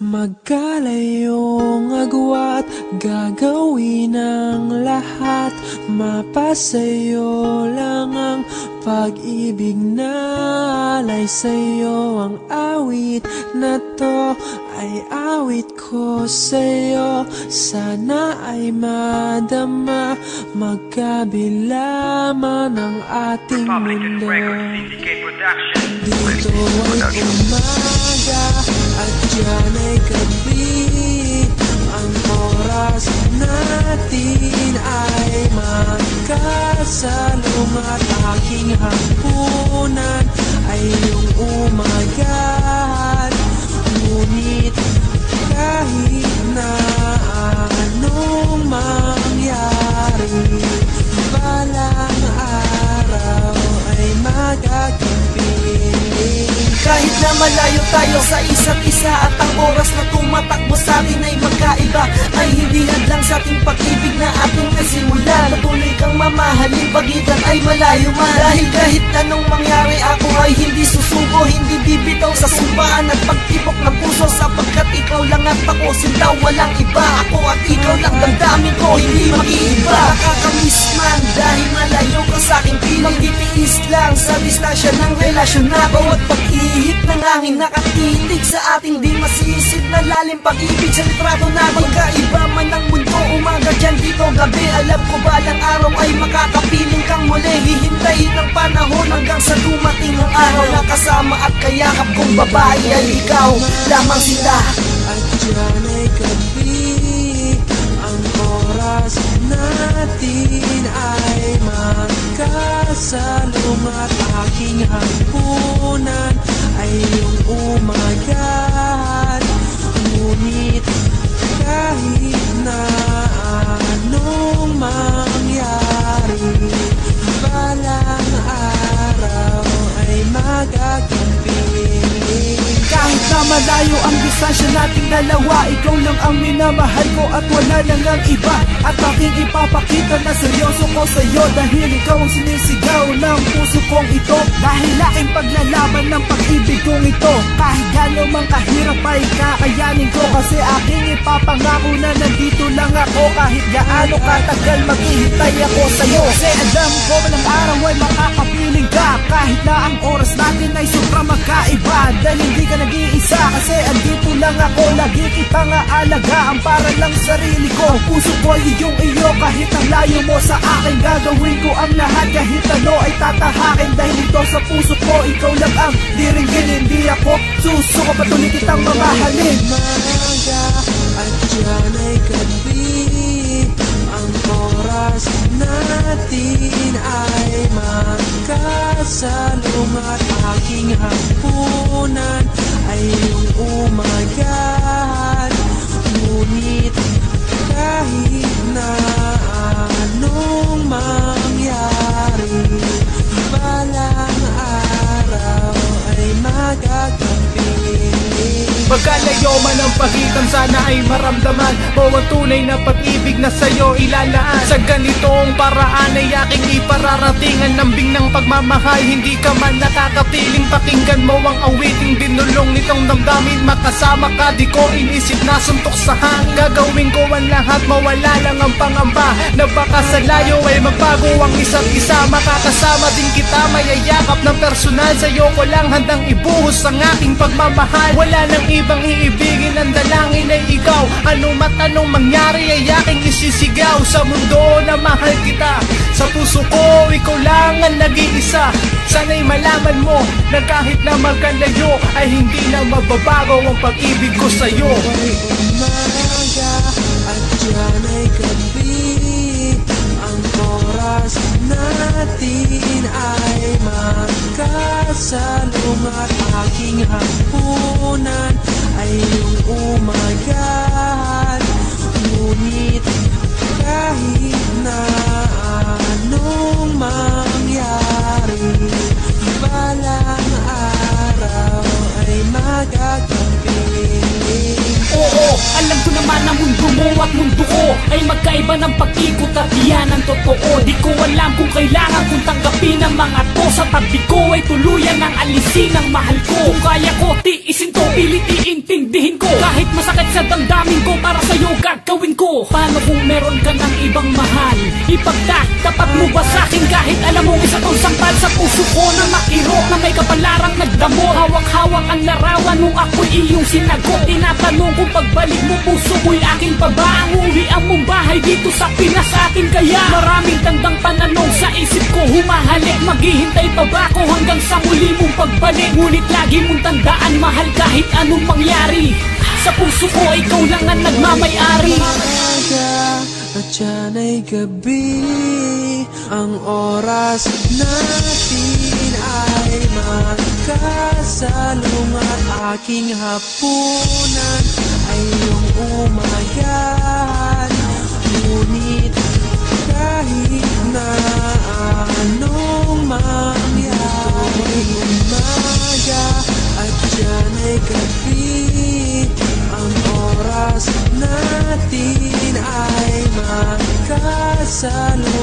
Magkalayong agwat, gagawin ang lahat. Mapasayo lang ang pag-ibig na alay sa'yo. Ang awit na to ay awit ko sa'yo. Sana ay madama, magkabila man ang ating mundo. Dito ay umaga at dyan ay gabi. Ang oras natin ay magkasalong at aking hapunan ay iyong umagahan. Ngunit kahit na anong mangyari, balang araw ay magagabi. Kahit na malayo tayo sa isa't isa at ang oras na tumatakbo sa atin ay magkaiba, ay hindi hadlang sa ating pag-ibig na ating nasimulan. Patuloy kang mamahalin, pagitan ay malayo man. Dahil kahit anong mangyari, ako ay hindi susuko, hindi bibitaw sa sumpaan at pagtibok ng puso, sapagkat ikaw lang at ako, sintaw walang iba. Ako at ikaw lang, damdamin ko, hindi mag-iiba. Nakakamiss man dahil malayo ka sa aking piling, magtitiis lang sa distansya ng relasyon na bawat pag-ihip ng hangin nakatitig sa ating di masisip na lalim pag-ibig sa litrato na magkaiba man ang mundo. Umaga dyan, dito gabi, alam ko balang araw ay makakapiling kang muli. Hihintayin ang panahon hanggang sa dumating ang araw na kasama at kayakap kong babae ay ikaw lamang sila. At dyan ay gabi, ang oras natin ay magkasalong at aking hapunan ay iyong umagahan. Ngunit kahit na anong mangyari, balang araw ay magagabi. Kahit na malayo ang distansya nating dalawa, ikaw lang ang minamahal ko at wala nang ang iba. At aking ipapakita na seryoso ko sa'yo, dahil ikaw ang sinisigaw ng puso kong ito. Dahil aking paglalaban ng pag-ibig kong ito, kahit gano'n mang kahirap ay kakayanin ko. Kasi aking ipapangako na nandito lang ako, kahit gaano katagal maghihintay ako sa'yo. Kasi alam ko walang araw ay makakapiling ka, kahit na ang oras natin ay sobrang magkaiba. Dahil hindi ka nag-iisa, kasi andito lang ako, lagi kitang aalagaan para lang sarili ko. Ang puso ko ay iyong iyo, kahit ang layo mo sa akin, gagawin ko ang lahat kahit ano ay tatahakin. Dahil ito sa puso ko, ikaw lang ang diringgin, hindi ako susuko, patuloy kitang mamahalin. Umaga at dyan ay gabi, ang oras natin ay magkasalong at aking hapunan ay iyong umagahan. Ngunit kahit na anong mangyari, balang araw ay magagabi. Magkalayo man ang pagitan, sana ay maramdaman mo ang tunay na pag-ibig na sa'yo ilalaan. Sa ganitong paraan ay aking ipararatingan, lambing ng pagmamahal, hindi ka man nakakapiling. Pakinggan mo ang awiting binulong nitong damdamin, makasama ka, di ko inisip na suntok sa hangin. Gagawin ko ang lahat, mawala lang ang pangamba na baka sa layo ay magbago ang isa't isa. Makakasama din kita, mayayakap ng personal, sa'yo ko lang handang ibuhos ang aking pagmamahal. Wala nang ibang iibigin, ang dalangin ay ikaw. Ano mat anong mangyari ay aking isisigaw. Sa mundo na mahal kita, sa puso ko ikaw lang ang nag-iisa. Sana'y malaman mo na kahit na magkalayo ay hindi na mababago ang pag-ibig ko sa'yo. Umaga at dyan ay gabi, ang oras natin ay magkasalong at aking hapunan ay iyong umagahan. Ngunit kahit na anong mangyari, balang araw ay magagabi. Oo, alam ko naman ang mundo mo at mundo ko ay magkaiba ng pag-ikot at yan ang totoo. Di ko alam kung kailangan kong tanggapin ang mga to. Sa tabi ko ay tuluyan ang alisin ang mahal ko. Kung kaya ko, tiisin to, pilit iintindihin ko. Kahit Masakit sa damdamin ko, para sa'yo gagawin ko. Paano kung meron ka ng ibang mahal? Ipagtatapat mo ba sa'kin kahit alam mong isa tong sampal sa puso ko na makiro, na may kapalarang nagdamo? Hawak-hawak ang larawan nung ako'y iyong sinagot. Tinatanong kung pagbalik mo puso mo'y akin pa ba? Ang uwian mong bahay dito sa Pinas atin kaya? Maraming tandang pananong sa isip ko humahalik. Maghihintay pa ba ako hanggang sa muli mong pagbalik? Ngunit lagi mong tandaan, mahal kahit anong mangyari, sa puso ko ikaw lang ang nagmamay-ari. Umaga at yan ay gabi, ang oras natin ay magkasalong at aking hapunan ay iyong umagahan. Ngunit kahit na anong mangyari, umaga at yan ay gabi, ang oras natin ay magkasalo